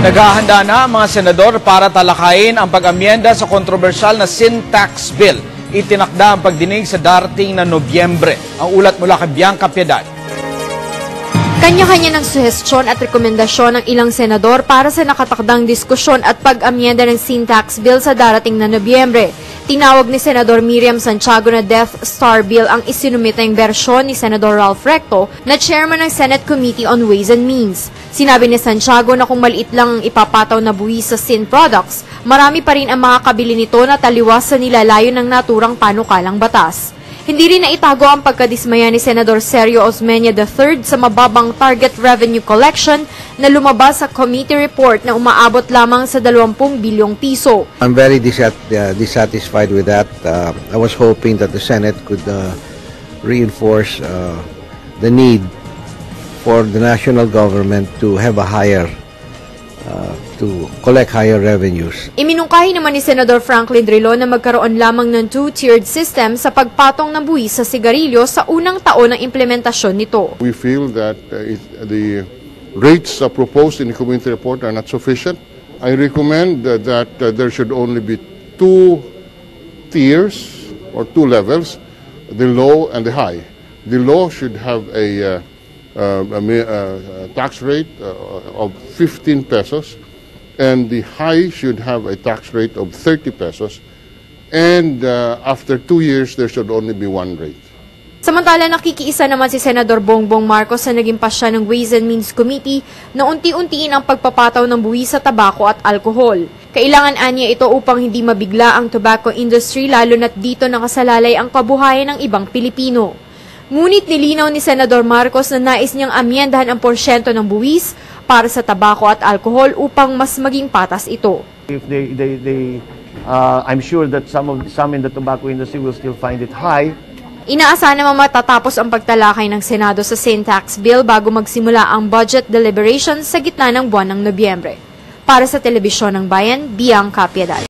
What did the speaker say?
Naghahanda na ang mga senador para talakayin ang pag-amyenda sa kontrobersyal na sin tax bill. Itinakda ang pagdinig sa darating na Nobyembre. Ang ulat mula kay Bianca Piedad. Kanya-kanya ng suhestyon at rekomendasyon ng ilang senador para sa nakatakdang diskusyon at pag-amyenda ng sin tax bill sa darating na Nobyembre. Tinawag ni Senador Miriam Santiago na Death Star Bill ang isinumiteng bersyon ni Senador Ralph Recto na chairman ng Senate Committee on Ways and Means. Sinabi ni Santiago na kung maliit lang ang ipapataw na buwis sa sin products, marami pa rin ang makakabili nito na taliwas sa nilalayo ng naturang panukalang batas. Hindi rin naitago ang pagkadismaya ni Senador Sergio Osmeña III sa mababang target revenue collection na lumabas sa committee report na umaabot lamang sa 20 bilyong piso. I'm very dissatisfied with that. I was hoping that the Senate could reinforce the need for the national government to have a higher to collect higher revenues. Iminungkahi naman ni Senador Franklin Drilon na magkaroon lamang ng two-tiered system sa pagpatong ng buwis sa sigarilyo sa unang taon ng implementasyon nito. We feel that the rates proposed in the committee report are not sufficient. I recommend that there should only be two tiers or two levels, the low and the high. The low should have a tax rate of 15 pesos. And the high should have a tax rate of 30 pesos. And after 2 years, there should only be one rate. Samantala, nakikiisa naman si Senador Bongbong Marcos sa naging pasya ng Ways and Means Committee na unti-untiin ang pagpapataw ng buwis sa tabako at alkohol. Kailangan anya ito upang hindi mabigla ang tobacco industry lalo na't dito nakasalalay ang kabuhayan ng ibang Pilipino. Ngunit nilinaw ni Senador Marcos na nais niyang amyendahan ang porsyento ng buwis para sa tabako at alkohol upang mas maging patas ito. If I'm sure that some in the tobacco industry will still find it high. Inaasahan naman matatapos ang pagtalakay ng Senado sa sin tax bill bago magsimula ang budget deliberations sa gitna ng buwan ng Nobyembre. Para sa Telebisyon ng Bayan, Bianca Piedad.